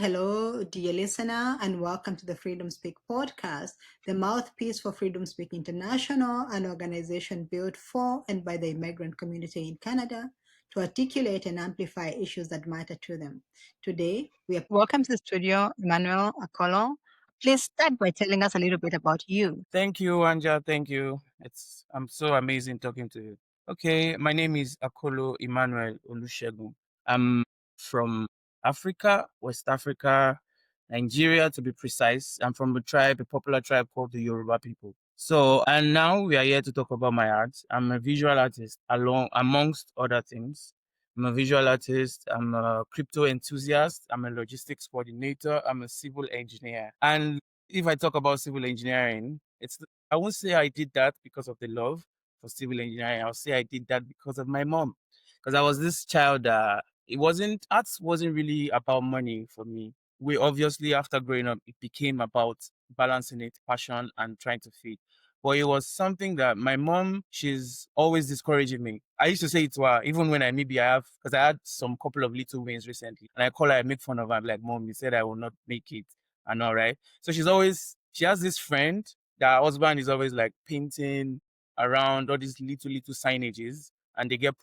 Hello, dear listener, and welcome to the Freedom Speak podcast, the mouthpiece for Freedom Speak International, an organization built for and by the immigrant community in Canada to articulate and amplify issues that matter to them. Today, we are welcome to the studio, Emmanuel Akolo. Please start by telling us a little bit about you. Thank you, Anja. Thank you. I'm so amazing talking to you. Okay, my name is Akolo Emmanuel Olusegun. I'm from Africa, West Africa, Nigeria to be precise. I'm from a popular tribe called the Yoruba people. So, and now we are here to talk about my art. I'm a visual artist, amongst other things. I'm a visual artist. I'm a crypto enthusiast. I'm a logistics coordinator. I'm a civil engineer. And if I talk about civil engineering, I won't say I did that because of the love for civil engineering. I'll say I did that because of my mom. Because I was this child that arts wasn't really about money for me. We obviously, after growing up, it became about balancing it, passion, and trying to feed. But it was something that my mom, she's always discouraging me. I used to say it to her, even when because I had some couple of little wins recently, and I call her, I make fun of her, I'm like, Mom, you said I will not make it. And all right. So she has this friend that her husband is always like painting around all these little signages, and they get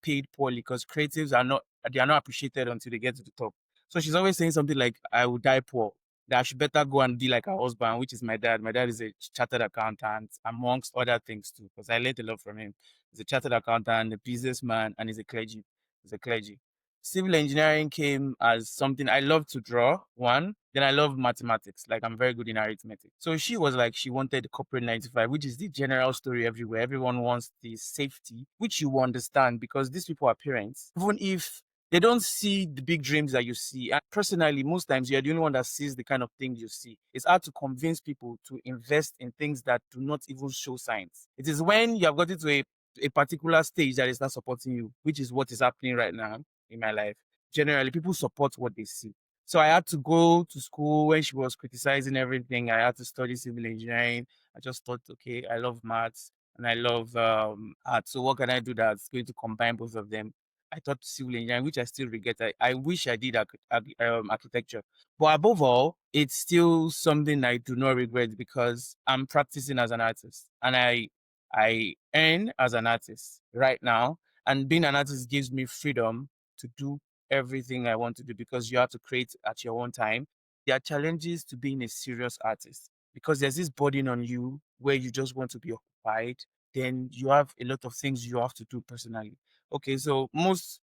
paid poorly because they are not appreciated until they get to the top. So she's always saying something like, I will die poor, that I should better go and be like her husband, which is my dad. My dad is a chartered accountant, amongst other things too, because I learned a lot from him. He's a chartered accountant, a businessman, and He's a clergy. Civil engineering came as something I love to draw, one. Then I love mathematics. Like I'm very good in arithmetic. So she was like, she wanted the corporate 95, which is the general story everywhere. Everyone wants the safety, which you understand because these people are parents. Even if they don't see the big dreams that you see. And personally, most times you're the only one that sees the kind of things you see. It's hard to convince people to invest in things that do not even show signs. It is when you have gotten to a particular stage that is not supporting you, which is what is happening right now in my life. Generally, people support what they see. So I had to go to school when she was criticizing everything. I had to study civil engineering. I just thought, okay, I love maths and I love art. So what can I do that's going to combine both of them? I thought civil engineering, which I still regret. I wish I did architecture. But above all, it's still something I do not regret because I'm practicing as an artist and I earn as an artist right now. And being an artist gives me freedom to do everything I want to do because you have to create at your own time. There are challenges to being a serious artist because there's this burden on you where you just want to be occupied. Then you have a lot of things you have to do personally. Okay, so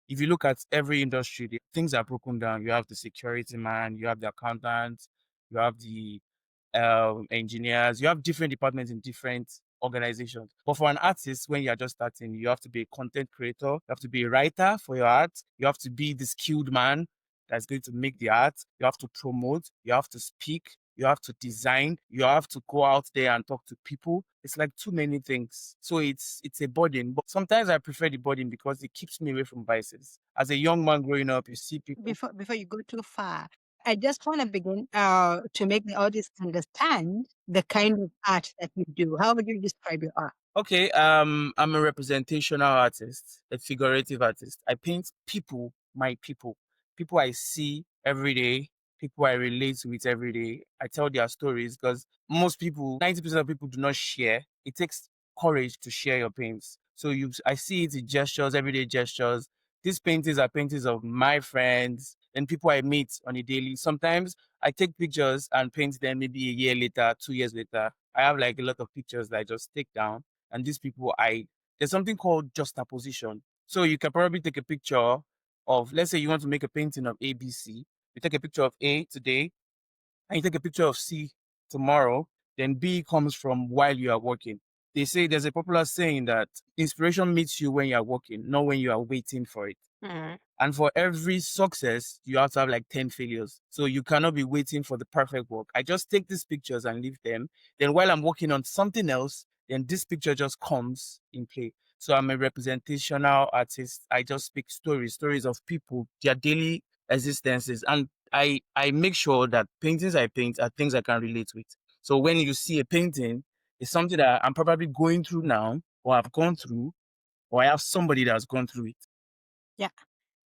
if you look at every industry, things are broken down. You have the security man, you have the accountant, you have the engineers, you have different departments in different organizations. But for an artist, when you're just starting, you have to be a content creator, you have to be a writer for your art, you have to be the skilled man that's going to make the art, you have to promote, you have to speak, you have to design, you have to go out there and talk to people. It's like too many things. So it's a burden. But sometimes I prefer the burden because it keeps me away from vices. As a young man growing up, you see people. Before you go too far, I just want to begin to make the audience understand the kind of art that you do. How would you describe your art? Okay, I'm a representational artist, a figurative artist. I paint people, my people I see every day, people I relate with every day. I tell their stories because most people, 90% of people do not share. It takes courage to share your paints. So I see it in gestures, everyday gestures. These paintings are paintings of my friends and people I meet on a daily. Sometimes I take pictures and paint them maybe a year later, 2 years later. I have like a lot of pictures that I just take down and these people there's something called juxtaposition. So you can probably take a picture of, let's say you want to make a painting of ABC. You take a picture of A today and you take a picture of C tomorrow, then B comes from while you are working. They say there's a popular saying that inspiration meets you when you are working, not when you are waiting for it. Mhm. And for every success, you have to have like 10 failures. So you cannot be waiting for the perfect work. I just take these pictures and leave them. Then while I'm working on something else, then this picture just comes in play. So I'm a representational artist. I just speak stories of people, their daily existences. And I make sure that paintings I paint are things I can relate with. So when you see a painting, it's something that I'm probably going through now, or I've gone through, or I have somebody that's gone through it. Yeah.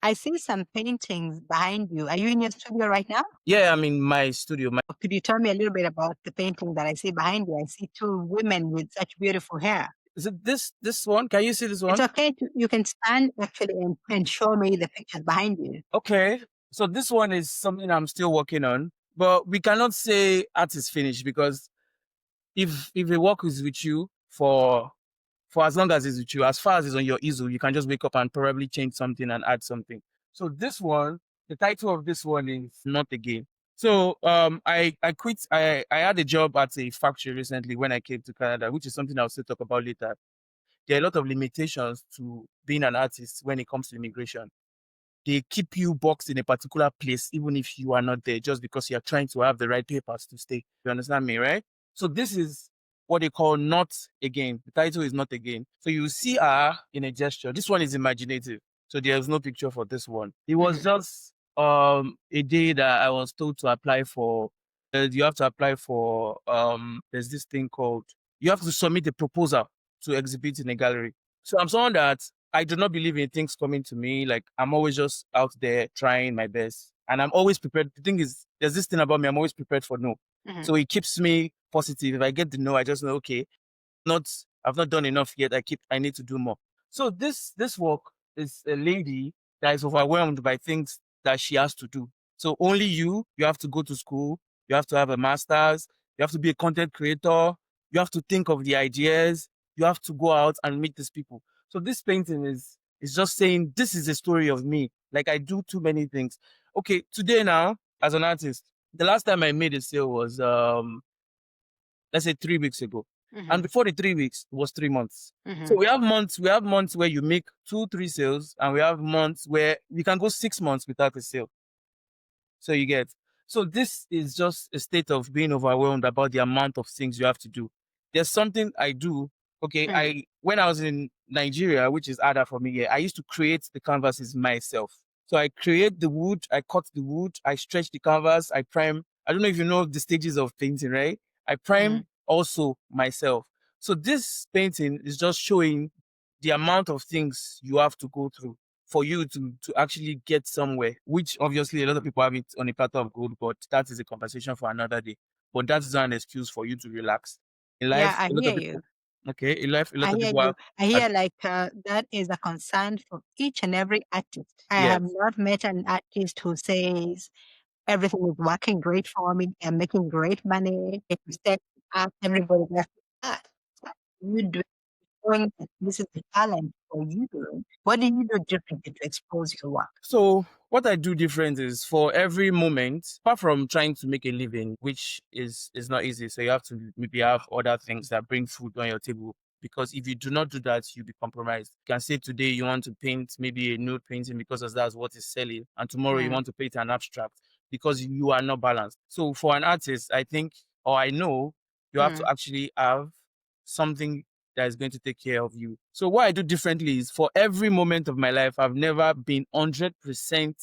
I see some paintings behind you. Are you in your studio right now? Yeah, I'm in my studio. Could you tell me a little bit about the painting that I see behind you? I see two women with such beautiful hair. Is it this one? Can you see this It's one? okay. You can stand actually and show me the pictures behind you. Okay. So this one is something I'm still working on, but we cannot say art is finished because if a work is with you for as long as it's with you, as far as it's on your easel, you can just wake up and probably change something and add something. So this one, the title of this one is Not Again. So I quit. I had a job at a factory recently when I came to Canada, which is something I'll still talk about later. There are a lot of limitations to being an artist when it comes to immigration. They keep you boxed in a particular place, even if you are not there, just because you are trying to have the right papers to stay. You understand me, right? So this is what they call Not Again. The title is Not Again. So you see her in a gesture. This one is imaginative. So there's no picture for this one. It was just a day that I was told to apply for. You have to apply for there's this thing called you have to submit a proposal to exhibit in a gallery. So I'm someone that I do not believe in things coming to me. Like I'm always just out there trying my best, and I'm always prepared. The thing is, there's this thing about me. I'm always prepared for no, so it keeps me positive. If I get the no, I just know okay, not I've not done enough yet. I need to do more. So this work is a lady that is overwhelmed by things that she has to do. So only you have to go to school, you have to have a master's, you have to be a content creator, you have to think of the ideas, you have to go out and meet these people. So this painting is just saying this is a story of me. Like I do too many things. Okay, today now, as an artist, the last time I made a sale was let's say 3 weeks ago. And before the 3 weeks, it was 3 months. So we have months where you make 2, 3 sales, and we have months where we can go 6 months without a sale. So you get. So this is just a state of being overwhelmed about the amount of things you have to do. There's something I do. Okay, I when I was in Nigeria, which is harder for me here, I used to create the canvases myself. So I create the wood, I cut the wood, I stretch the canvas, I prime. I don't know if you know the stages of painting, right? I prime also myself. So this painting is just showing the amount of things you have to go through for you to actually get somewhere, which obviously a lot of people have it on a platter of gold, but that is a conversation for another day. But that's not an excuse for you to relax. In Yeah, life, I a lot hear of you. people, okay, in life, a lot I of hear people you. have, I ad- hear like that is a concern for each and every artist. I have yes. not met an artist who says everything is working great for me. I'm making great money. If you step up, everybody left that. You do knowing that this is a talent for you. What do you do differently to expose your work? So what I do different is for every moment, apart from trying to make a living, which is not easy. So you have to maybe have other things that bring food on your table. Because if you do not do that, you'll be compromised. You can say today you want to paint maybe a nude painting because that's what is selling, and tomorrow you want to paint an abstract because you are not balanced. So for an artist, I think or I know you have to actually have something that is going to take care of you. So what I do differently is for every moment of my life, I've never been 100%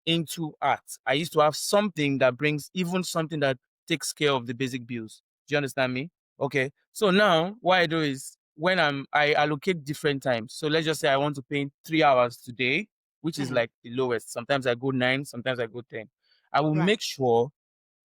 into art. I used to have something that brings even something that takes care of the basic bills. Do you understand me? Okay. So now what I do is when I allocate different times. So let's just say I want to paint 3 hours today, which is like the lowest. Sometimes I go 9, sometimes I go 10. I will Right. make sure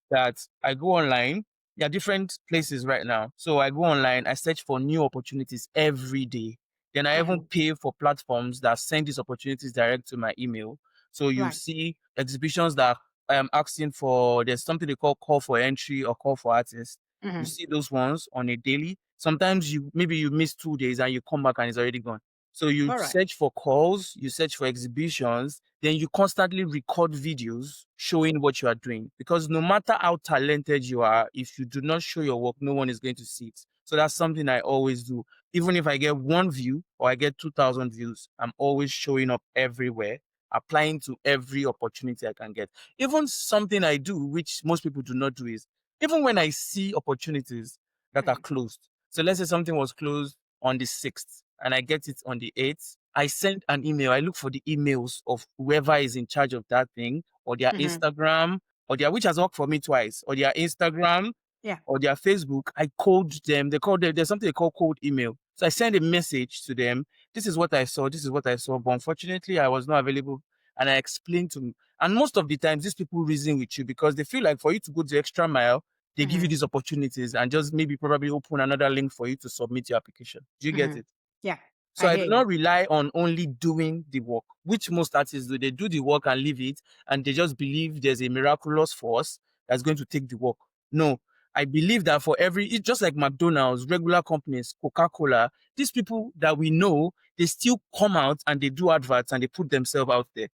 that I go online. There are different places right now. So I go online, I search for new opportunities every day. Then I even pay for platforms that send these opportunities direct to my email. So you Right. see exhibitions that I am asking for, there's something they call for entry or call for artists. You see those ones on a daily. Sometimes maybe you miss 2 days and you come back and it's already gone. So you All right. search for calls, you search for exhibitions, then you constantly record videos showing what you are doing. Because no matter how talented you are, if you do not show your work, no one is going to see it. So that's something I always do. Even if I get 1 view or I get 2,000 views, I'm always showing up everywhere, applying to every opportunity I can get. Even something I do, which most people do not do, is even when I see opportunities that are closed. So let's say something was closed on the 6th and I get it on the 8th. I send an email. I look for the emails of whoever is in charge of that thing or their Instagram or their, which has worked for me twice, or their Instagram Yeah. or their Facebook. I code them. They call them, there's something they call cold email. So I send a message to them. This is what I saw. This is what I saw. But unfortunately, I was not available. and I explain to, and most of the times these people reason with you because they feel like for you to go the extra mile, they give you these opportunities and just maybe probably open another link for you to submit your application. Do you get it? Yeah, So I I hear do you. not rely on only doing the work, which most artists do. They do the work and leave it, and they just believe there's a miraculous force that's going to take the work. No, I believe that for every, it's just like McDonald's, regular companies, Coca-Cola, these people that we know, they still come out and they do adverts and they put themselves out there.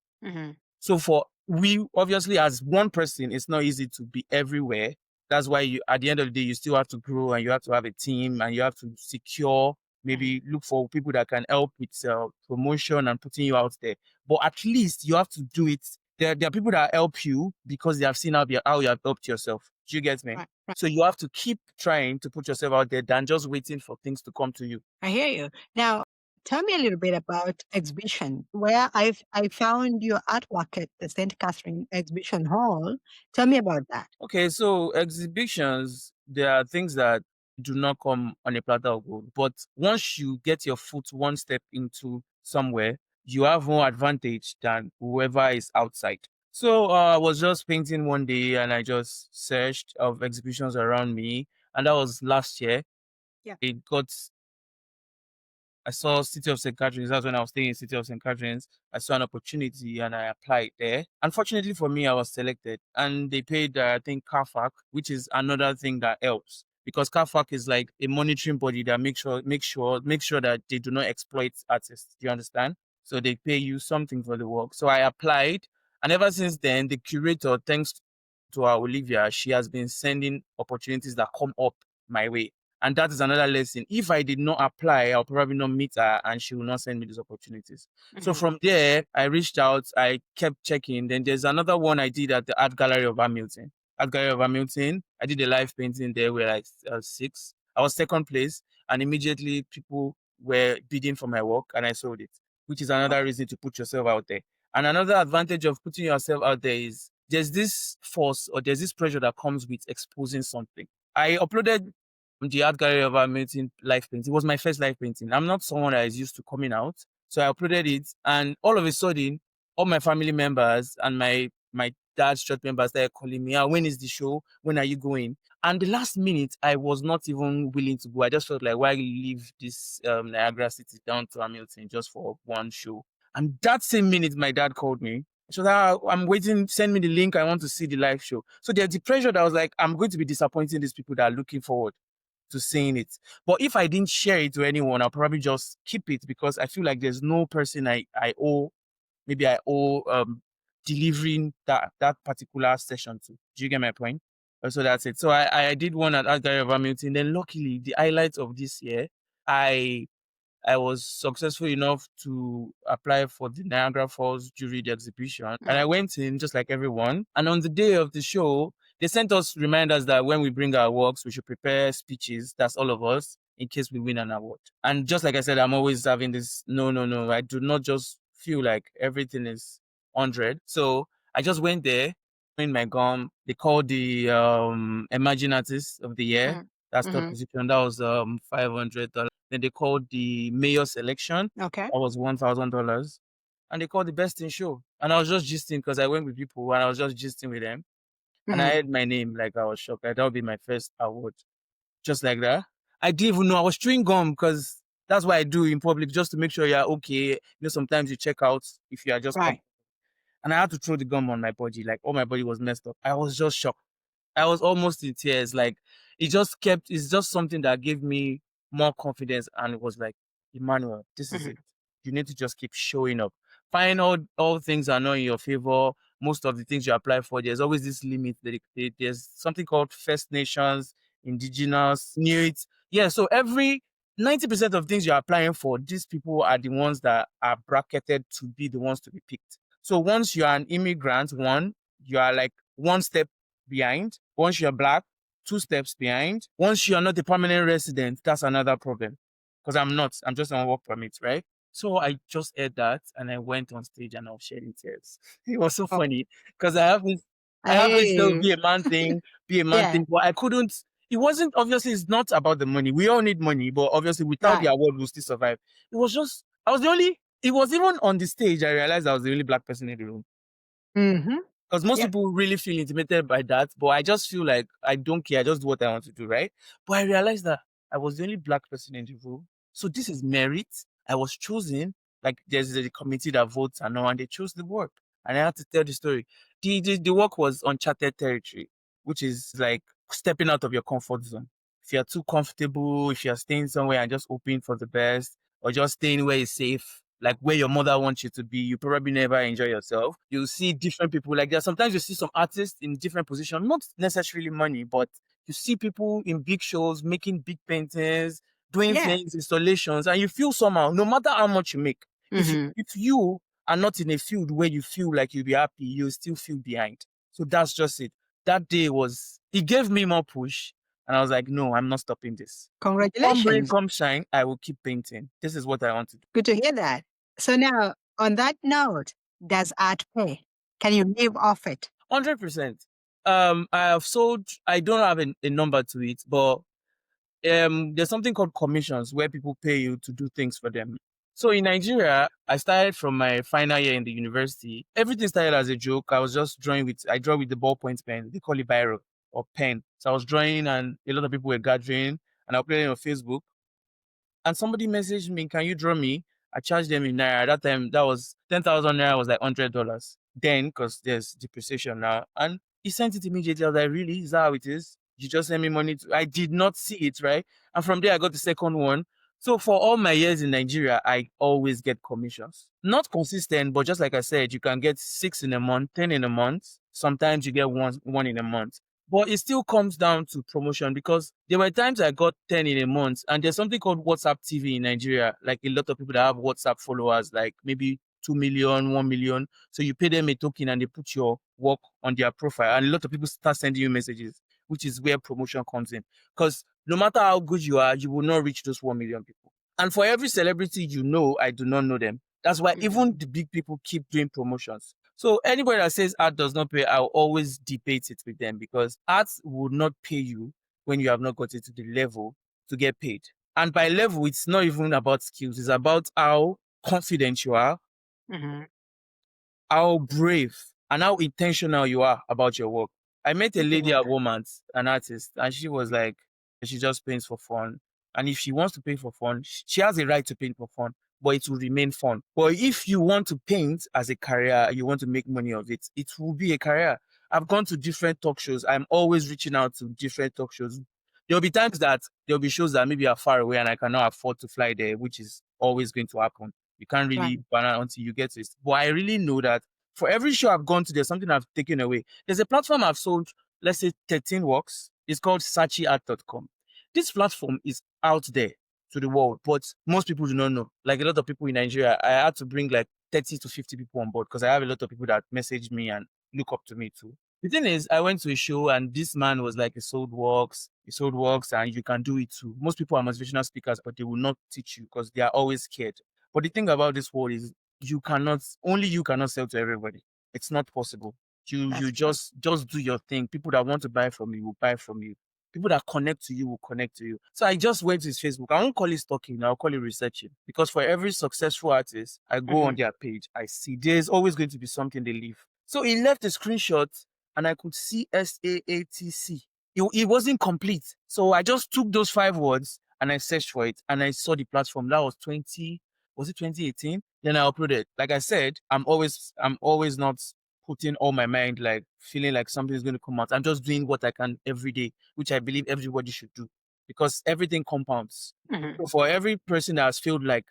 So for we, obviously, as one person, it's not easy to be everywhere. That's why you, at the end of the day, you still have to grow and you have to have a team and you have to secure, maybe look for people that can help with promotion and putting you out there. But at least you have to do it. There are people that help you because they have seen how you have helped yourself. Do you get me? Right, right. So you have to keep trying to put yourself out there than just waiting for things to come to you. I hear you. Now, tell me a little bit about exhibition, where I found your artwork at the St. Catherine Exhibition Hall. Tell me about that. Okay, so exhibitions, there are things that do not come on a platter of gold. But once you get your foot one step into somewhere, you have more advantage than whoever is outside. So I was just painting one day and I just searched of exhibitions around me. And that was last year. Yeah. It got I saw City of St. Catherine's. That's when I was staying in City of St. Catherine's. I saw an opportunity and I applied there. Unfortunately for me, I was selected and they paid, I think, CAFAC, which is another thing that helps because CAFAC is like a monitoring body that make sure that they do not exploit artists. Do you understand? So they pay you something for the work. So I applied, and ever since then, the curator, thanks to our Olivia, she has been sending opportunities that come up my way. And that is another lesson. If I did not apply, I'll probably not meet her and she will not send me these opportunities. So from there, I reached out, I kept checking. Then there's another one I did at the Art Gallery of Hamilton. Art Gallery of Hamilton, I did a live painting there where I was six. I was second place, and immediately people were bidding for my work and I sold it, which is another reason to put yourself out there. And another advantage of putting yourself out there is there's this force or there's this pressure that comes with exposing something. I uploaded the art gallery of our meeting live painting. It was my first live painting. I'm not someone that is used to coming out. So I uploaded it and all of a sudden, all my family members and my dad's church members started calling me, when is the show? When are you going? And the last minute, I was not even willing to go. I just felt like, why leave this Niagara City down to Hamilton just for one show? And that same minute, my dad called me. So that I'm waiting, send me the link. I want to see the live show. So there's the pressure that I was like, I'm going to be disappointing these people that are looking forward to seeing it. But if I didn't share it to anyone, I'll probably just keep it because I feel like there's no person I owe, maybe I owe delivering that particular session to. Do you get my point? So that's it. So I did one at Art Gallery of Hamilton. Then luckily the highlight of this year, I I was successful enough to apply for the Niagara Falls juried exhibition. And I went in just like everyone. And on the day of the show, they sent us reminders that when we bring our works, we should prepare speeches. That's all of us in case we win an award. And just like I said, I'm always having this no, no, no. I do not just feel like everything is 100. So I just went there in my gum. They called the Emerging Artist of the Year. That's top position. That was $500. Then they called the mayor selection. Okay. That was $1,000. And they called the best in show. And I was just gisting because I went with people and I was just gisting with them. And I heard my name, like I was shocked. Like, that would be my first award. Just like that. I didn't even know. I was chewing gum because that's what I do in public just to make sure you're okay. You know, sometimes you check out if you are just Right. and I had to throw the gum on my body. Like all my body was messed up. I was just shocked. I was almost in tears. Like it's just something that gave me more confidence. And it was like, Emmanuel, this is it. You need to just keep showing up. Find all things are not in your favor. Most of the things you apply for, there's always this limit. There's something called First Nations, Indigenous, Inuit. Yeah, so every 90% of things you're applying for, these people are the ones that are bracketed to be the ones to be picked. So once you are an immigrant, you are like one step behind. Once you're black, two steps behind. Once you're not a permanent resident, that's another problem. Because I'm not. I'm just on work permit, right? So I just heard that and I went on stage and I was shedding tears. It was so funny because I have this though Hey. be a man thing, be a man Yeah. thing, but I couldn't. It wasn't obviously. It's not about the money. We all need money, but obviously without the Right. award, we'll still survive. It was just I was the only It was even on the stage I realized I was the only black person in the room. Mm-hmm. Because most Yep. people really feel intimidated by that, but I just feel like I don't care. I just do what I want to do, right? But I realized that I was the only black person in the room. So this is merit. I was chosen. Like there's a committee that votes and all, and they chose the work. And I had to tell the story. The work was uncharted territory, which is like stepping out of your comfort zone. If you're too comfortable, if you're staying somewhere and just hoping for the best, or just staying where it's safe, like where your mother wants you to be, you probably never enjoy yourself. You'll see different people like that. Sometimes you see some artists in different positions, not necessarily money, but you see people in big shows making big paintings, doing Yeah. things, installations, and you feel somehow, no matter how much you make, Mm-hmm. if you are not in a field where you feel like you'll be happy, you'll still feel behind. So that's just it. That day was, it gave me more push. And I was like, no, I'm not stopping this. Come rain, Congratulations. come shine, I will keep painting. This is what I want to do. Good to hear that. So now, on that note, does art pay? Can you live off it? 100%. I have sold, I don't have a number to it, but there's something called commissions where people pay you to do things for them. So in Nigeria, I started from my final year in the university. Everything started as a joke. I was just I draw with the ballpoint pen. They call it biro or pen. So I was drawing and a lot of people were gathering and I put it on Facebook. And somebody messaged me, can you draw me? I charged them in Naira. At that time, that was 10,000 Naira was like $100. Then, because there's depreciation now. And he sent it immediately. I was like, really? Is that how it is? You just send me money. I did not see it, right? And from there, I got the second one. So for all my years in Nigeria, I always get commissions. Not consistent, but just like I said, you can get 6 in a month, 10 in a month. Sometimes you get one in a month. But it still comes down to promotion because there were times I got 10 in a month and there's something called WhatsApp TV in Nigeria. Like a lot of people that have WhatsApp followers, like maybe 2 million, 1 million. So you pay them a token and they put your work on their profile. And a lot of people start sending you messages, which is where promotion comes in. Because no matter how good you are, you will not reach those 1 million people. And for every celebrity you know, I do not know them. That's why even the big people keep doing promotions. So anybody that says art does not pay, I'll always debate it with them because art would not pay you when you have not got it to the level to get paid. And by level, it's not even about skills. It's about how confident you are, Mm-hmm. how brave, and how intentional you are about your work. I met a Good to lady hear at that. Walmart, an artist, and she was like, she just paints for fun. And if she wants to paint for fun, she has a right to paint for fun, but it will remain fun. But if you want to paint as a career, you want to make money of it, it will be a career. I've gone to different talk shows. I'm always reaching out to different talk shows. There'll be times that there'll be shows that maybe are far away and I cannot afford to fly there, which is always going to happen. You can't Right. really ban it until you get to it. But I really know that for every show I've gone to, there's something I've taken away. There's a platform I've sold, let's say 13 works. It's called sachiart.com. This platform is out there to the world, but most people do not know. Like a lot of people in Nigeria, I had to bring like 30 to 50 people on board because I have a lot of people that message me and look up to me too. The thing is, I went to a show and this man was like, he sold works and you can do it too. Most people are motivational speakers, but they will not teach you because they are always scared. But the thing about this world is only you cannot sell to everybody. It's not possible. You That's true. just do your thing. People that want to buy from you will buy from you. People that connect to you will connect to you. So I just went to his Facebook. I won't call it stalking, I'll call it researching. Because for every successful artist, I go on Mm-hmm. their page, I see there's always going to be something they leave. So he left a screenshot and I could see SAATC. It wasn't complete. So I just took those 5 words and I searched for it and I saw the platform. That was it 2018? Then I uploaded. Like I said, I'm always not putting all my mind, like feeling like something is going to come out. I'm just doing what I can every day, which I believe everybody should do because everything compounds. Mm-hmm. So for every person that has failed like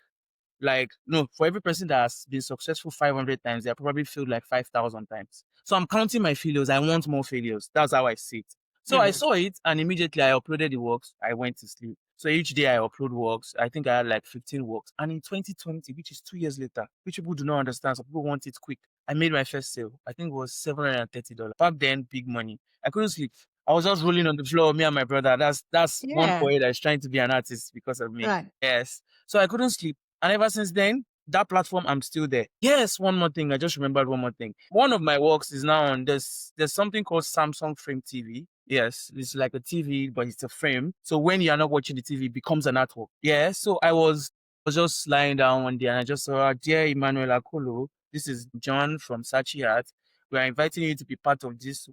no, for every person that has been successful 500 times, they have probably failed like 5,000 times. So I'm counting my failures. I want more failures. That's how I see it. So I Mm-hmm. saw it and immediately I uploaded the works. I went to sleep. So each day I upload works. I think I had like 15 works. And in 2020, which is 2 years later, which people do not understand, so people want it quick. I made my first sale. I think it was $730. Back then, big money. I couldn't sleep. I was just rolling on the floor, me and my brother. That's one Yeah. boy that's trying to be an artist because of me. Right. Yes. So I couldn't sleep. And ever since then, that platform, I'm still there. Yes, one more thing. I just remembered one more thing. One of my works is now on there's something called Samsung Frame TV. Yes, it's like a TV, but it's a frame. So when you are not watching the TV, it becomes an artwork. Yeah. So I was was just lying down one day and I just saw, dear Emmanuel Akolo, this is John from Sachi Art. We are inviting you to be part of this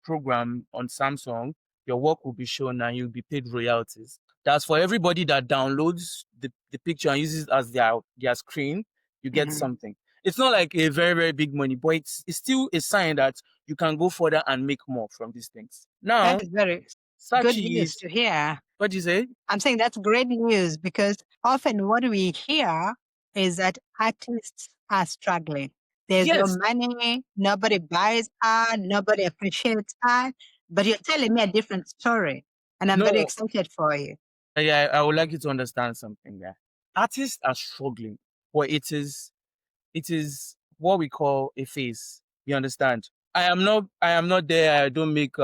program on Samsung. Your work will be shown and you'll be paid royalties. That's for everybody that downloads the picture and uses it as their screen, you get something. It's not like a very, very big money, but it's still a sign that you can go further and make more from these things. Now, That is very good Sachi news is, to hear. what do you say? I'm saying that's great news because often what we hear is that artists are struggling. There's no Yes. money, nobody buys art, nobody appreciates art, but you're telling me a different story. And I'm very No, excited for you. yeah, I would like you to understand something there. Artists are struggling, but it is what we call a phase. You understand? I am not there. I don't make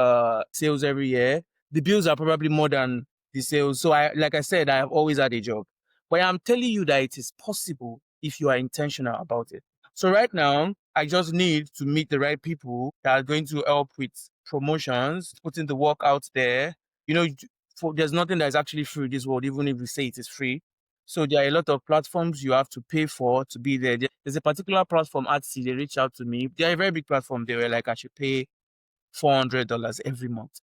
sales every year. The bills are probably more than the sales. So like I said, I have always had a job. But I'm telling you that it is possible if you are intentional about it. So right now, I just need to meet the right people that are going to help with promotions, putting the work out there. You know, there's nothing that is actually free in this world, even if we say it is free. So there are a lot of platforms you have to pay for to be there. There's a particular platform, Artsy, they reached out to me. They're a very big platform. They were like, I should pay $400 every month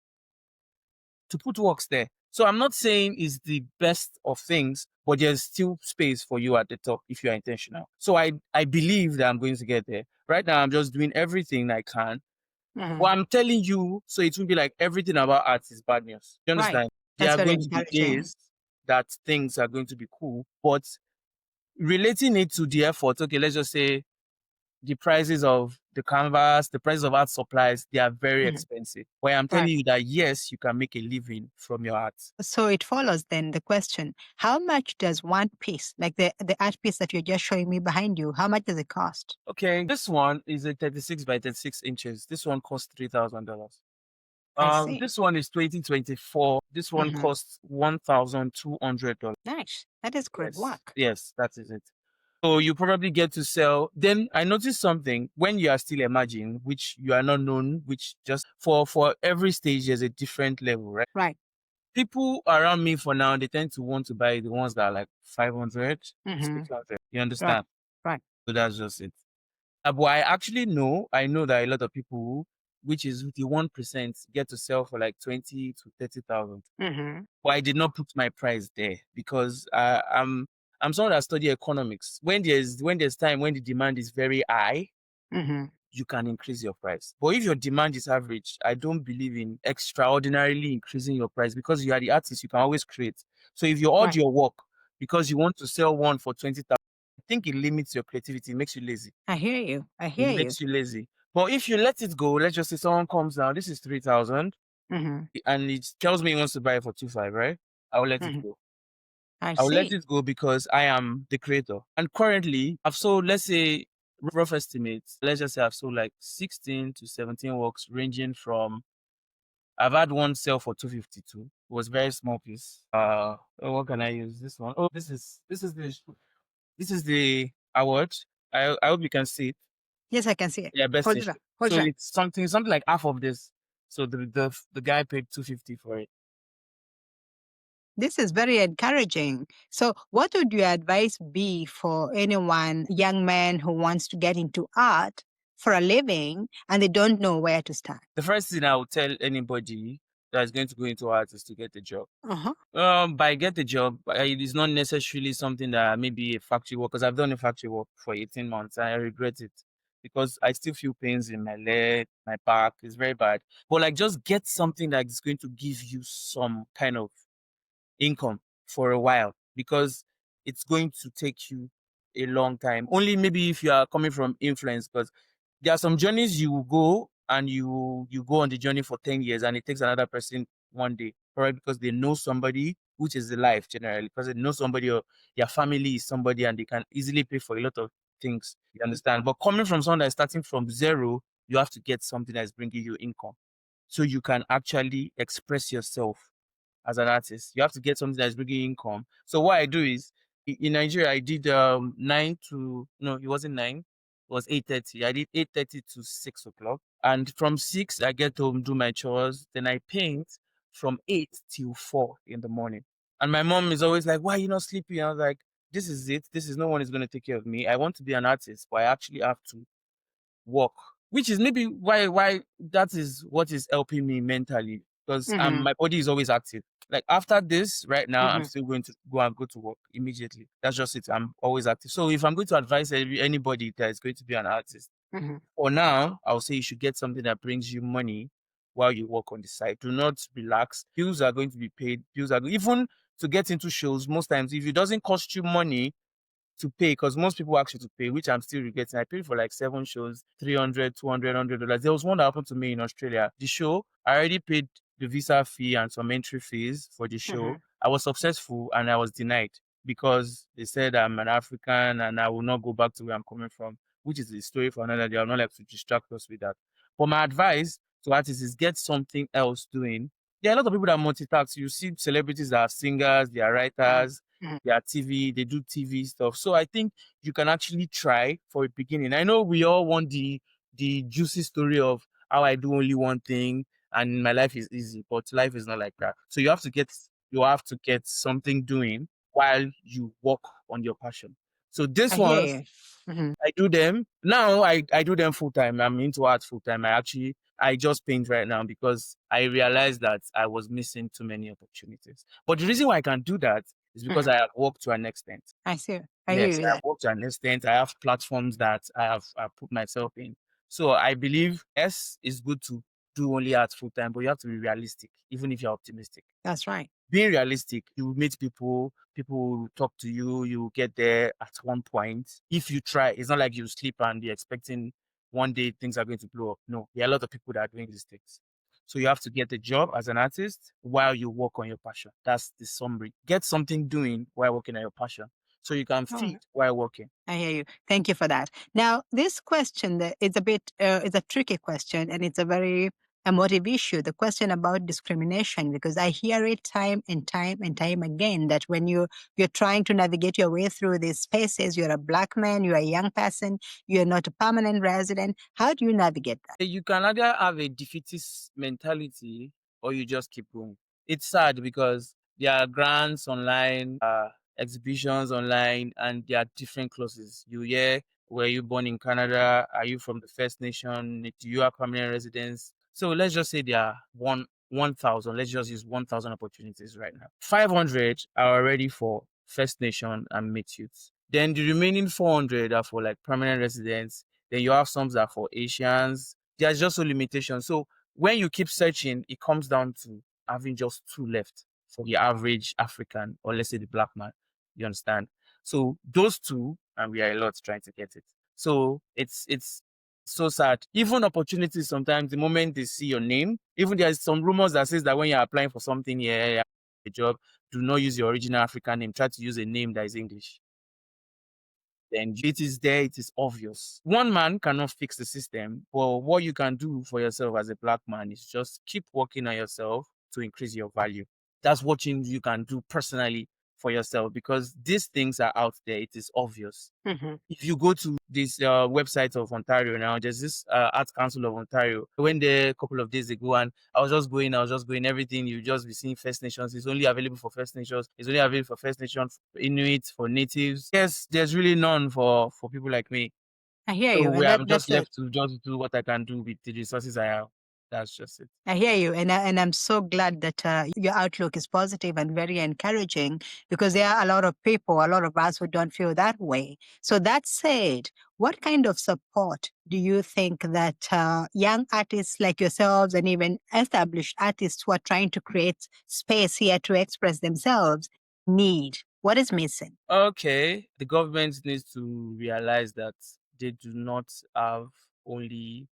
to put works there. So I'm not saying it's the best of things, but there's still space for you at the top if you are intentional. So I believe that I'm going to get there. Right now, I'm just doing everything I can. Well, I'm telling you, so it will be like everything about art is bad news. You Right. understand? There That's are very going to be encouraging. days that things are going to be cool, but relating it to the effort, okay, let's just say the prices of the canvas, the prices of art supplies, they are very expensive. But I'm telling Right. you that yes, you can make a living from your art. So it follows then the question, how much does one piece, like the art piece that you're just showing me behind you, how much does it cost? Okay, this one is a 36 by 36 inches. This one costs $3,000. I see. This one is 2024. This one costs $1,200. Nice. That is good work. Yes, that is it. So you probably get to sell. Then I noticed something when you are still emerging, which you are not known, which just for every stage there's a different level, right? Right. People around me for now, they tend to want to buy the ones that are like 500, Mm-hmm. 600. You Right. understand? Right. So that's just it. But I know that a lot of people, which is the 1%, get to sell for like 20 to 30,000. Mm-hmm. But I did not put my price there because I'm someone that study economics. When there's time when the demand is very high, Mm-hmm. you can increase your price. But if your demand is average, I don't believe in extraordinarily increasing your price because you are the artist, you can always create. So if you order Right. your work because you want to sell one for 20,000, I think it limits your creativity, it makes you lazy. I hear you. I It hear you. makes you lazy. But if you let it go, let's just say someone comes now, this is 3,000, Mm-hmm. and it tells me he wants to buy it for 2,500, right? I will let it Mm-hmm. go. I I will let see. it go because I am the creator. And currently, I've sold, let's say, rough estimates, let's just say I've sold like 16 to 17 works ranging from, I've had one sell for 252. It was a very small piece. What can I use? This one. Oh, this is the award. I hope you can see it. Yes, I can see it. Yeah, best Hold it issue. up. Hold So it up. it's something like half of this. So the guy paid 250 for it. This is very encouraging. So, what would your advice be for anyone, young man who wants to get into art for a living and they don't know where to start? The first thing I would tell anybody that is going to go into art is to get a job. Uh-huh. By get a job, it is not necessarily something that maybe a factory work, because I've done a factory work for 18 months and I regret it because I still feel pains in my leg, my back. It's very bad. But like, just get something that is going to give you some kind of income for a while because it's going to take you a long time. Only maybe if you are coming from influence, because there are some journeys you will go and you go on the journey for 10 years and it takes another person one day, probably because they know somebody, which is the life generally, because they know somebody or their family is somebody and they can easily pay for a lot of things. You understand? But coming from someone that is starting from zero, you have to get something that is bringing you income so you can actually express yourself as an artist. You have to get something that's bringing income. So what I do is in Nigeria, I did nine to no, it wasn't nine, it was 8:30. I did 8:30 to 6 o'clock, and from 6 I get home, do my chores, then I paint from 8 till 4 in the morning. And my mom is always like, "Why are you not sleeping?" I was like, this is it. This is no one is going to take care of me. I want to be an artist, but I actually have to work, which is maybe why that is what is helping me mentally, because Mm-hmm. my body is always active. Like after this, right now, I'm Mm-hmm. still going to go to work immediately. That's just it. I'm always active. So if I'm going to advise anybody that is going to be an artist, Mm-hmm. for now, I'll say you should get something that brings you money while you work on the side. Do not relax. Bills are going to be paid. Bills are even to get into shows. Most times, if it doesn't cost you money to pay, because most people ask you to pay, which I'm still regretting. I paid for like 7 shows, 300, 200, $100. There was one that happened to me in Australia. The show, I already paid the visa fee and some entry fees for the Mm-hmm. show. I was successful and I was denied because they said I'm an African and I will not go back to where I'm coming from, which is a story for another day. I'm not like to distract us with that. But my advice to artists is get something else doing. There are a lot of people that multitask. You see celebrities that are singers, they are writers, Mm-hmm. their TV, they do TV stuff. So I think you can actually try for a beginning. I know we all want the juicy story of how I do only one thing and my life is easy, but life is not like that. So you have to get something doing while you work on your passion. So I this hear ones you. Mm-hmm. I do them now. I do them full time. I'm into art full time. I just paint right now because I realized that I was missing too many opportunities. But the reason why I can do that is because Mm-hmm. I have worked to an extent. I see. I hear Yes, you I have there. worked to an extent. I have platforms that I put myself in. So I believe yes, it's good to do only art full time, but you have to be realistic, even if you're optimistic. That's right. Being realistic, you will meet people will talk to you, you will get there at one point. If you try, it's not like you sleep and be expecting one day things are going to blow up. No, there are a lot of people that are doing these things. So you have to get a job as an artist while you work on your passion. That's the summary. Get something doing while working on your passion so you can All right. feed while working. I hear you. Thank you for that. Now, this question is it's a tricky question, and it's a very emotive issue. The question about discrimination, because I hear it time and time and time again that when you're trying to navigate your way through these spaces, you're a black man, you're a young person, you're not a permanent resident. How do you navigate that? You can either have a defeatist mentality or you just keep going. It's sad because there are grants online, exhibitions online, and there are different clauses. You hear, were you born in Canada? Are you from the First Nation? Do you have permanent residence? So let's just say there are 1,000. Let's just use 1,000 opportunities right now. 500 are already for First Nation and mixed youths. Then the remaining 400 are for like permanent residents. Then you have some that are for Asians. There's just a limitation. So when you keep searching, it comes down to having just two left for the average African, or let's say the black man. You understand? So those two, and we are a lot trying to get it. So it's so sad. Even opportunities sometimes, the moment they see your name, even there's some rumors that says that when you're applying for something here, a job, do not use your original African name. Try to use a name that is English. Then it is there, it is obvious. One man cannot fix the system, but what you can do for yourself as a black man is just keep working on yourself to increase your value. That's what you can do personally for yourself, because these things are out there. It is obvious. Hmm. If you go to this website of Ontario now, there's this Arts Council of Ontario. I went there a couple of days ago and I was just going, everything. You just be seeing First Nations. It's only available for First Nations. It's only available for First Nations, for Inuit, for natives. Yes, there's really none for people like me. I hear So you, and where I'm just that's a left to just do what I can do with the resources I have. That's just it. I hear you, and I'm so glad that your outlook is positive and very encouraging because there are a lot of people, a lot of us who don't feel that way. So that said, what kind of support do you think that young artists like yourselves and even established artists who are trying to create space here to express themselves need? What is missing? Okay, the government needs to realize that they do not have only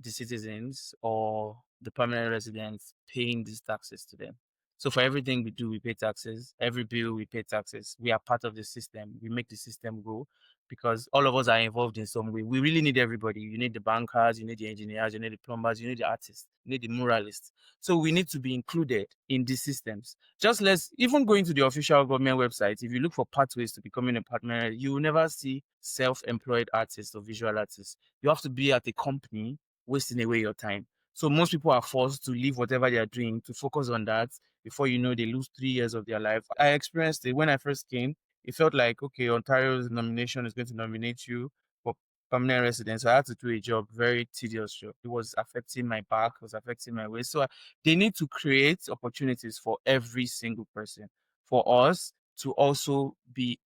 the citizens or the permanent residents paying these taxes to them. So for everything we do, we pay taxes. Every bill, we pay taxes. We are part of the system. We make the system go because all of us are involved in some way. We really need everybody. You need the bankers, you need the engineers, you need the plumbers, you need the artists, you need the muralists. So we need to be included in these systems. Just let's even going to the official government website, if you look for pathways to becoming a partner, you will never see self-employed artists or visual artists. You have to be at a company wasting away your time. So most people are forced to leave whatever they are doing to focus on that. Before you know, they lose 3 years of their life. I experienced it when I first came. It felt like, okay, Ontario's nomination is going to nominate you for permanent residence. So I had to do a job, very tedious job. It was affecting my back, it was affecting my waist. So they need to create opportunities for every single person, for us to also be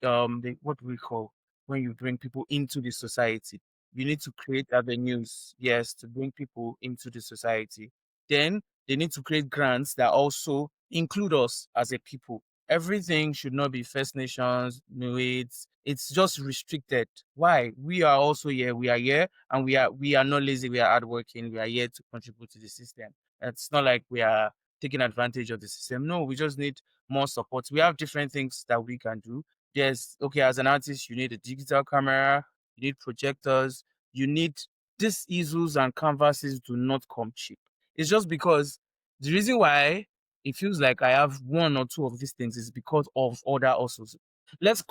what do we call when you bring people into the society. You need to create avenues, yes, to bring people into the society. Then they need to create grants that also include us as a people. Everything should not be First Nations. No, it's just restricted. Why? We are also here. We are here, and we are not lazy. We are hardworking. We are here to contribute to the system. It's not like we are taking advantage of the system. No, we just need more support. We have different things that we can do. Yes, okay, as an artist, you need a digital camera, you need projectors, you need these easels and canvases do not come cheap. It's just because the reason why it feels like I have one or two of these things is because of other hustles. Let's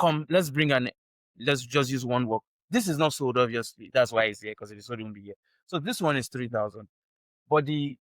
just use one work. This is not sold, obviously. That's why it's here, because it is sold, it won't be here. So this one is 3,000. But the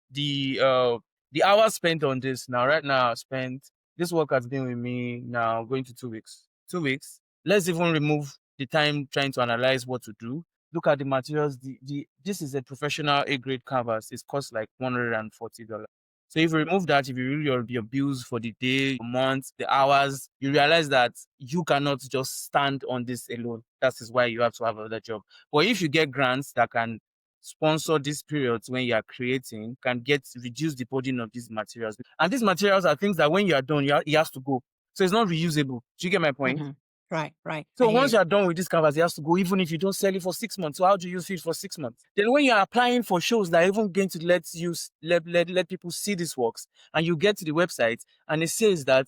hours spent on this now, right now, I've spent this work has been with me now going to 2 weeks. 2 weeks. Let's even remove the time trying to analyze what to do. Look at the materials. The this is a professional A grade canvas. It costs like $140. So if you remove that, if you read your bills for the day, month, the hours, you realize that you cannot just stand on this alone. That is why you have to have another job. But if you get grants that can sponsor these periods when you are creating, can get reduce the burden of these materials. And these materials are things that when you are done, it has to go. So it's not reusable. Do you get my point? Hmm. Right, right. I So hear once you. you are done with this canvas, it has to go, even if you don't sell it for 6 months. So how do you use it for 6 months? Then when you are applying for shows that are even going to let people see these works, and you get to the website and it says that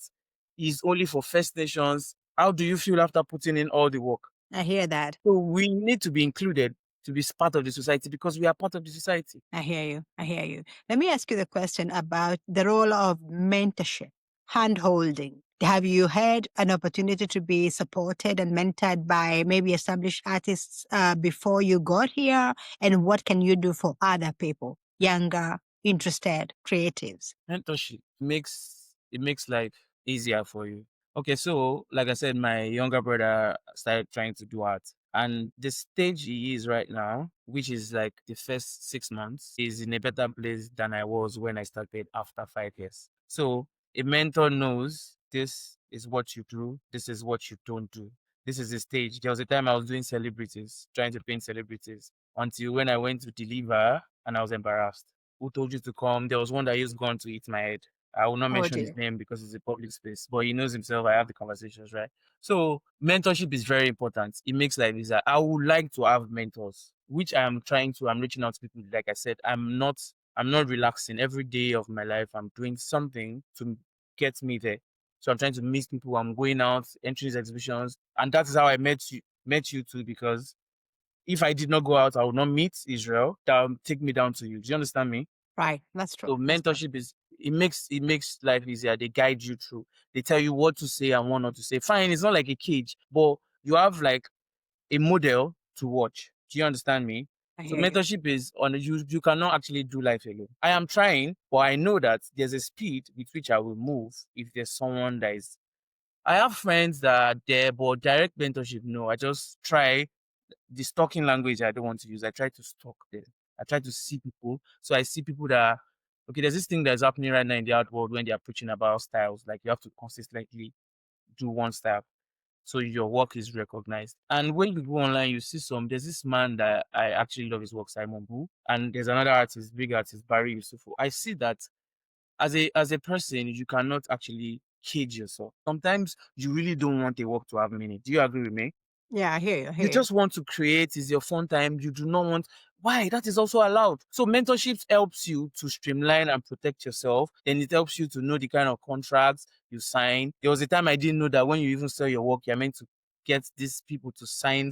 it's only for First Nations, how do you feel after putting in all the work? I hear that. So we need to be included to be part of the society because we are part of the society. I hear you. I hear you. Let me ask you the question about the role of mentorship, hand holding. Have you had an opportunity to be supported and mentored by maybe established artists before you got here? And what can you do for other people, younger, interested creatives? Mentorship makes life easier for you. Okay, so like I said, my younger brother started trying to do art. And the stage he is right now, which is like the first 6 months, is in a better place than I was when I started after 5 years. So a mentor knows this is what you do, this is what you don't do. This is the stage. There was a time I was doing celebrities, trying to paint celebrities, until when I went to deliver and I was embarrassed. Who told you to come? There was one that used gun to eat my head. I will not Oh, mention his dear. name because it's a public space, but he knows himself. I have the conversations, right? So mentorship is very important. It makes life easier. I would like to have mentors, which I am trying to. I'm reaching out to people. Like I said, I'm not relaxing. Every day of my life, I'm doing something to get me there. So I'm trying to meet people. I'm going out, entering these exhibitions, and that is how I met you too. Because if I did not go out, I would not meet Israel. That will take me down to you. Do you understand me? Right. That's true. So That's true. mentorship is it makes life easier. They guide you through. They tell you what to say and what not to say. Fine, it's not like a cage, but you have like a model to watch. Do you understand me? I So hear you. mentorship is on you cannot actually do life alone. I am trying, but I know that there's a speed with which I will move if there's someone that is I have friends that are there, but direct mentorship, no. I just try the stalking language I don't want to use. I try to stalk them. I try to see people. So I see people that are, okay, there's this thing that's happening right now in the art world when they are preaching about styles. Like you have to consistently do one style. So your work is recognized. And when you go online, you see there's this man that I actually love his work, Simon Boo. And there's another artist, big artist, Barry Yusufu. I see that as a person, you cannot actually cage yourself. Sometimes you really don't want a work to have meaning. Do you agree with me? Yeah, I hear you. I You hear you. just want to create, is your fun time. You do not want why that is also allowed. So mentorship helps you to streamline and protect yourself. Then it helps you to know the kind of contracts you sign. There was a time I didn't know that when you even sell your work, you're meant to get these people to sign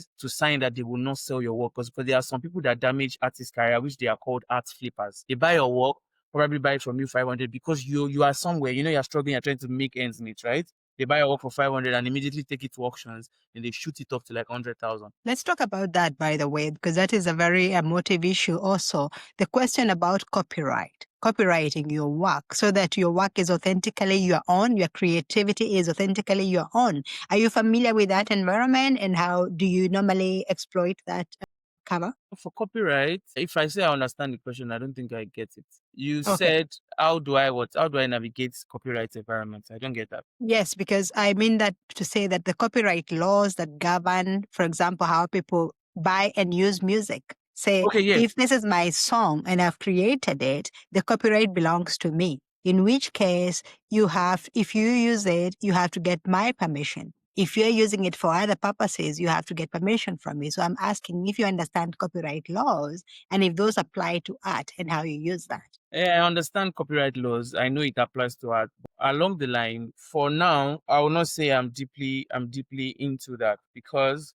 that they will not sell your work because there are some people that damage artist career, which they are called art flippers. They buy your work, probably buy it from you 500 because you are somewhere, you're struggling, you're trying to make ends meet, right? They buy a work for 500 and immediately take it to auctions and they shoot it up to like 100,000. Let's talk about that, by the way, because that is a very emotive issue also. The question about copyright, copyrighting your work so that your work is authentically your own, your creativity is authentically your own. Are you familiar with that environment and how do you normally exploit that cover? For copyright, if I say I understand the question, I don't think I get it. You Okay. said, how do I navigate copyright environment? I don't get that. Yes, because I mean that to say that the copyright laws that govern, for example, how people buy and use music. Say, Okay, yes. if this is my song and I've created it, the copyright belongs to me. In which case, if you use it, you have to get my permission. If you're using it for other purposes, you have to get permission from me. So I'm asking if you understand copyright laws and if those apply to art and how you use that. I understand copyright laws. I know it applies to art. Along the line, for now, I will not say I'm deeply into that because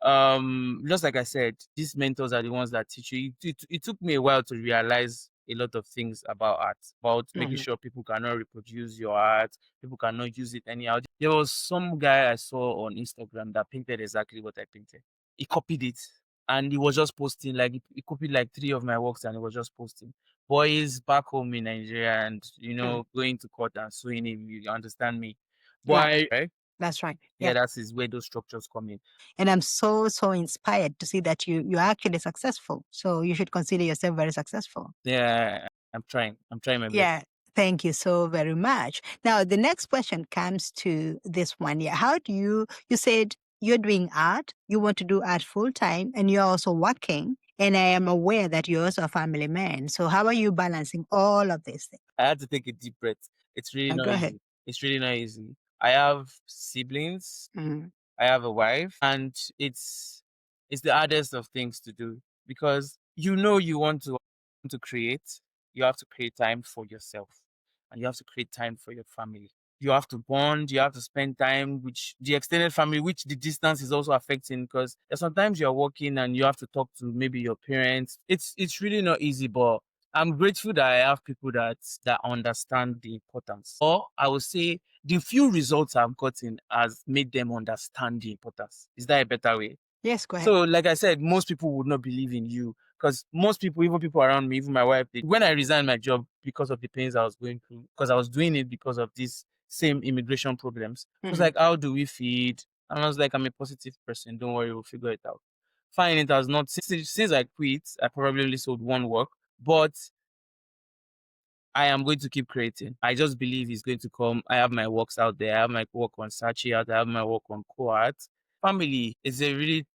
just like I said, these mentors are the ones that teach you. It took me a while to realize a lot of things about art, about making Mhm. sure people cannot reproduce your art, people cannot use it anyhow. There was some guy I saw on Instagram that painted exactly what I painted. He copied it and he was just posting, like he copied like 3 of my works and he was just posting. Boy is back home in Nigeria and Mm. going to court and suing him, you understand me. Right. Boy, right? That's right. Yeah, Yeah. that is where those structures come in. And I'm so inspired to see that you're actually successful. So you should consider yourself very successful. Yeah, I'm trying. I'm trying my best. Yeah. Thank you so very much. Now the next question comes to this one. Yeah. How do you said you're doing art, you want to do art full time, and you're also working. And I am aware that you're also a family man. So how are you balancing all of these things? I had to take a deep breath. It's really Now not go ahead. easy. It's really not easy. I have siblings. Mhm. I have a wife, and it's the hardest of things to do because you want to create. You have to create time for yourself, and you have to create time for your family. You have to bond. You have to spend time with the extended family, which the distance is also affecting because sometimes you're working and you have to talk to maybe your parents. It's really not easy, but I'm grateful that I have people that understand the importance. Or I would say the few results I've gotten has made them understand the importance. Is that a better way? Yes, go ahead. So, like I said, most people would not believe in you because most people, even people around me, even my wife, when I resigned my job because of the pains I was going through, because I was doing it because of these same immigration problems, it was Mhm. like, how do we feed? And I was like, I'm a positive person. Don't worry, we'll figure it out. Fine, it has not, since I quit, I probably only sold one work, but I am going to keep creating. I just believe it's going to come. I have my works out there. I have my work on Sachi out. I have my work on Coart. Family is a really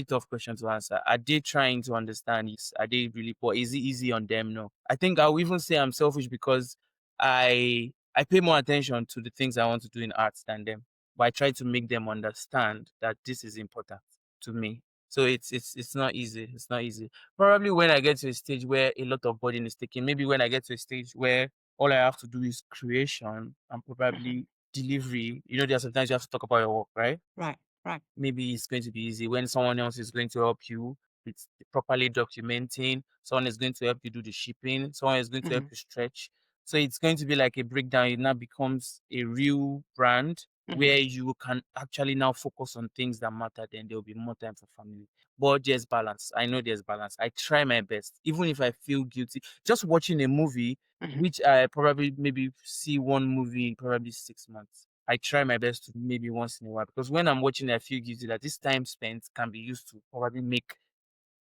tough question to answer. Are they trying to understand? Yes. Are they really poor? Is it easy on them? No. I think I'll even say I'm selfish because I pay more attention to the things I want to do in arts than them. But I try to make them understand that this is important to me. So it's not easy. It's not easy. Probably when I get to a stage where a lot of burden is taken, maybe when I get to a stage where all I have to do is creation and Mhm. probably delivery. There are sometimes you have to talk about your work, right? Right, right. Maybe it's going to be easy when someone else is going to help you with properly documenting, someone is going to help you do the shipping, someone is going to help Mhm. you stretch. So it's going to be like a breakdown. It now becomes a real brand Mhm. where you can actually now focus on things that matter. Then there will be more time for family. But there's balance. I know there's balance. I try my best, even if I feel guilty. Just watching a movie, Mhm. which I probably maybe see one movie in probably 6 months. I try my best to maybe once in a while because when I'm watching, I feel guilty that this time spent can be used to probably make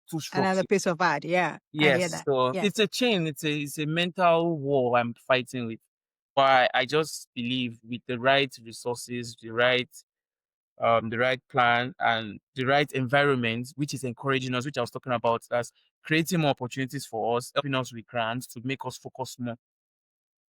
two strokes. Another piece of art. Yeah, I hear Yes, that. so Yeah. it's a chain. It's a mental war I'm fighting with. But I just believe with the right resources, the right plan, and the right environment, which is encouraging us, which I was talking about, as creating more opportunities for us, helping us with grants to make us focus more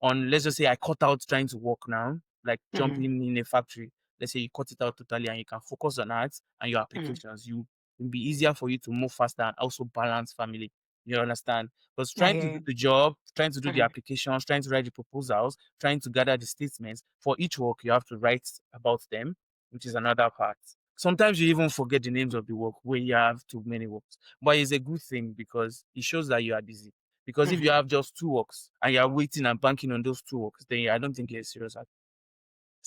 on, let's just say I cut out trying to work now, like Mhm. jumping in a factory. Let's say you cut it out totally and you can focus on art and your Mhm. applications. You will be easier for you to move faster and also balance family. You understand? Because I trying hear to do you. the job, trying to do the Mhm. applications, trying to write the proposals, trying to gather the statements for each work, you have to write about them, which is another part. Sometimes you even forget the names of the work when you have too many works. But it's a good thing because it shows that you are busy. Because if you Mhm. have just two works and you're waiting and banking on those two works, then I don't think you're serious at.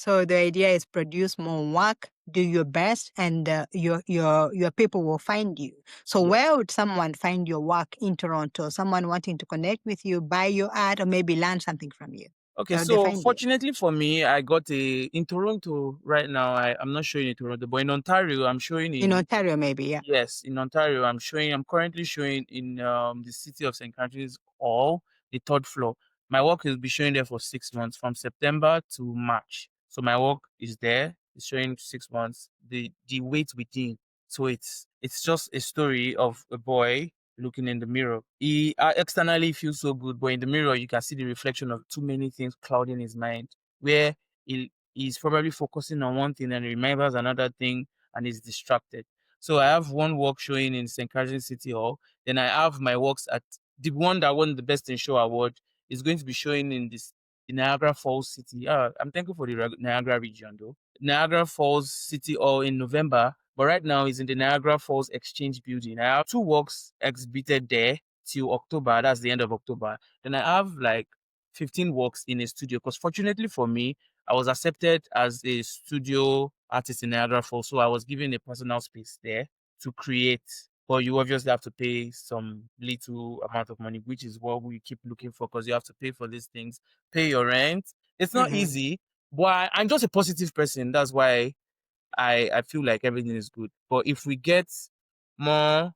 So the idea is produce more work, do your best, and your people will find you. So Yes. where would someone find your work in Toronto? Someone wanting to connect with you, buy your art, or maybe learn something from you. Okay, Where would they so find you? fortunately for me, I got in Toronto right now. I'm not showing in Toronto, but in Ontario, I'm showing In in. Ontario, maybe. Yeah. Yes, in Ontario, I'm currently showing in the city of St. Catharines Hall, the third floor. My work will be showing there for 6 months, from September to March. So my work is there. It's showing 6 months. The weight within. So it's just a story of a boy looking in the mirror. He externally feels so good, but in the mirror you can see the reflection of too many things clouding his mind, where he's probably focusing on one thing and remembers another thing and is distracted. So I have one work showing in St. Catharines City Hall. Then I have my works at the one that won the Best in Show award is going to be showing in this the Niagara Falls City. I'm thankful for the Niagara region though. Niagara Falls City Hall in November, but right now it's in the Niagara Falls Exchange Building. I have two works exhibited there till October. That's the end of October. Then I have like 15 works in a studio. Because fortunately for me, I was accepted as a studio artist in Niagara Falls, so I was given a personal space there to create. But you obviously have to pay some little amount of money, which is what we keep looking for because you have to pay for these things, pay your rent. It's not Mm-hmm. easy, but I'm just a positive person. That's why I feel like everything is good. But if we get more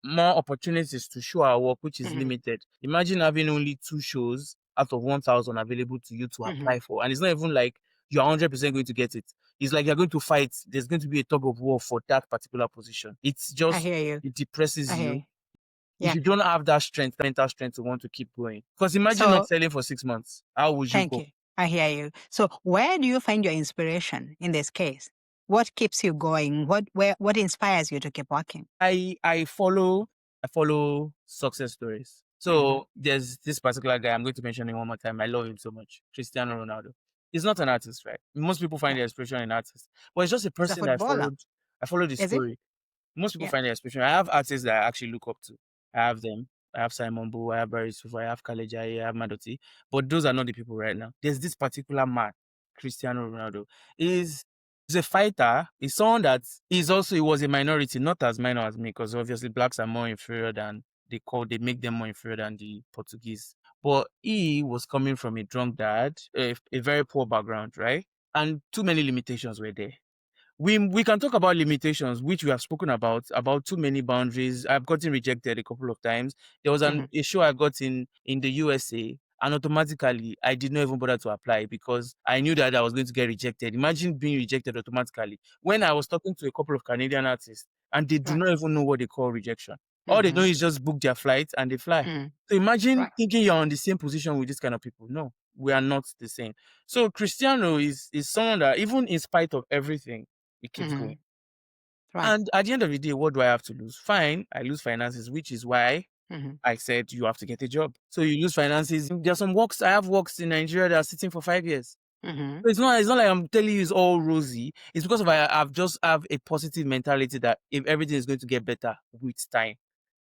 more opportunities to show our work, which is Mm-hmm. limited. Imagine having only 2 shows out of 1,000 available to you to Mm-hmm. apply for. And it's not even like you're 100% going to get it. It's like you're going to fight. There's going to be a tug of war for that particular position. It's I just, hear you. it I depresses hear you you. if Yeah. you don't have that strength, that mental strength to want to keep going. Because imagine not So selling for 6 months. How would you thank go? you. I hear you. So where do you find your inspiration in this case? What keeps you going? What inspires you to keep working? I follow success stories. Mm-hmm. So there's this particular guy, I'm going to mention him one more time. I love him so much. Cristiano Ronaldo. He's not an artist, right? Most people find Yeah. their inspiration in artists. But it's just a He's a person footballer. I followed his Is he? story. Most people Yeah. find their inspiration. I have artists that I actually look up to. I have them. I have Simon Boo, I have Arist, I have Kalejaye, I have Madoti. But those are not the people right now. There's this particular man, Cristiano Ronaldo. Is He's a fighter. He's someone that he was a minority, not as minor as me, because obviously blacks are more inferior than they make them more inferior than the Portuguese. But he was coming from a drunk dad, a very poor background, right? And too many limitations were there. We can talk about limitations, which we have spoken about too many boundaries. I've gotten rejected a couple of times. There was Mm-hmm. a show I got in the USA, and automatically I did not even bother to apply because I knew that I was going to get rejected. Imagine being rejected automatically. When I was talking to a couple of Canadian artists, and they do Right. not even know what they call rejection. All they know Mm-hmm. is just book their flight and they fly. Mm. So imagine Right. thinking you're on the same position with this kind of people. No, we are not the same. So Cristiano is someone that even in spite of everything, he keeps Mm-hmm. going. Right. And at the end of the day, what do I have to lose? Fine, I lose finances, which is why Mm-hmm. I said you have to get a job. So you lose finances. There's some works. I have works in Nigeria that are sitting for 5 years. Mm-hmm. So it's not like I'm telling you it's all rosy. It's because of I've just have a positive mentality that if everything is going to get better with time,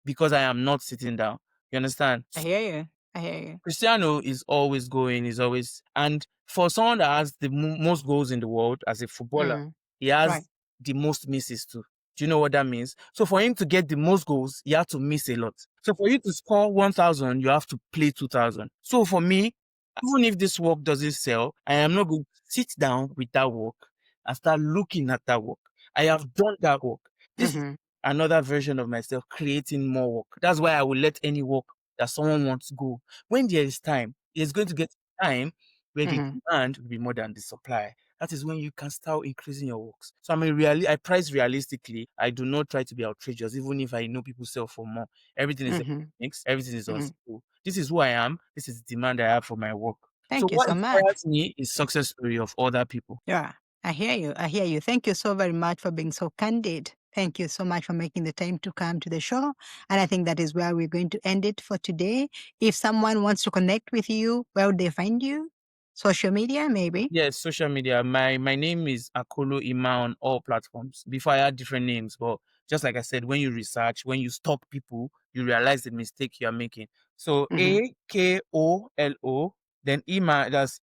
because I am not sitting down. You understand? I hear you. I hear you. Cristiano is always going, is always, and for someone that has the most goals in the world as a footballer, Mm-hmm. he Right. has the most misses too. Do you know what that means? So for him to get the most goals, he had to miss a lot. So for you to score 1,000, you have to play 2,000. So for me, even if this work doesn't sell, I am not going to sit down with that work and start looking at that work. I have done that work. This is Mm-hmm. another version of myself creating more work. That's why I will let any work that someone wants go. When there is time, there's going to get time where the Mm-hmm. demand will be more than the supply. That is when you can start increasing your works. So I price realistically. I do not try to be outrageous, even if I know people sell for more. Everything is Mm-hmm. mixed, everything is on Mm-hmm. sale. This is who I am. This is the demand I have for my work. So Thank you what so much. inspires me is success story of other people. Yeah, I hear you. I hear you. Thank you so very much for being so candid. Thank you so much for making the time to come to the show. And I think that is where we're going to end it for today. If someone wants to connect with you, where would they find you? Social media, maybe? Yes, social media. My name is Akolo Ima on all platforms. Before I had different names, but just like I said, when you research, when you stalk people, you realize the mistake you are making. So Mm-hmm. Akolo, then Ima, that's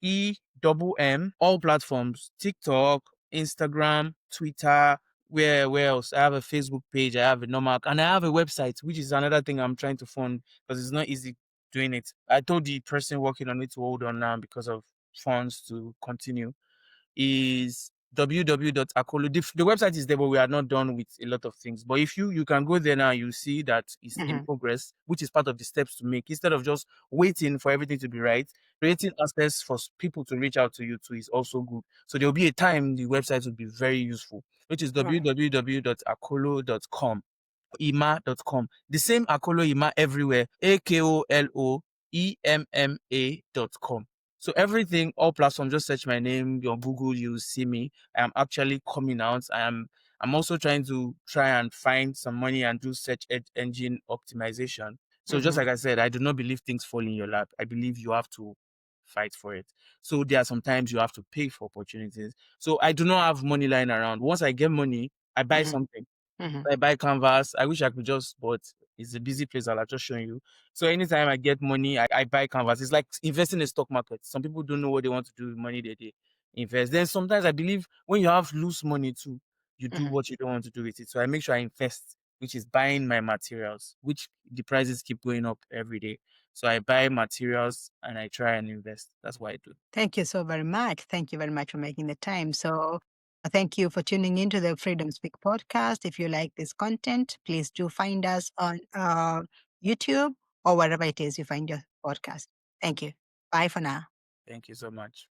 double M, all platforms, TikTok, Instagram, Twitter, where else? I have a Facebook page, I have a normal, and I have a website, which is another thing I'm trying to fund because it's not easy doing it. I told the person working on it to hold on now because of funds to continue. Is www.akolo. The website is there, but we are not done with a lot of things. But if you can go there now, you see that it's in Mm-hmm. progress, which is part of the steps to make. Instead of just waiting for everything to be right, creating access for people to reach out to you too is also good. So there will be a time the website will be very useful, which is Right. www.akolo.com. Ima.com. The same Akolo Ima everywhere. AKOLOEMMA.com. So everything, all platforms, just search my name on Google, you see me. I am actually coming out. I'm also try and find some money and do engine optimization. So just Mm-hmm. like I said, I do not believe things fall in your lap. I believe you have to fight for it. So there are sometimes you have to pay for opportunities. So I do not have money lying around. Once I get money, I buy Mm-hmm. something. Mm-hmm. I buy canvas. I wish I could just, but it's a busy place. I'll just show you. So anytime I get money, I buy canvas. It's like investing in the stock market. Some people don't know what they want to do with money they invest. Then sometimes I believe when you have loose money too, you do Mm-hmm. what you don't want to do with it. So I make sure I invest, which is buying my materials, which the prices keep going up every day. So I buy materials and I try and invest. That's what I do. Thank you so very much. Thank you very much for making the time. So, thank you for tuning into the Freedom Speak podcast. If you like this content, please do find us on YouTube or wherever it is you find your podcast. Thank you. Bye for now. Thank you so much.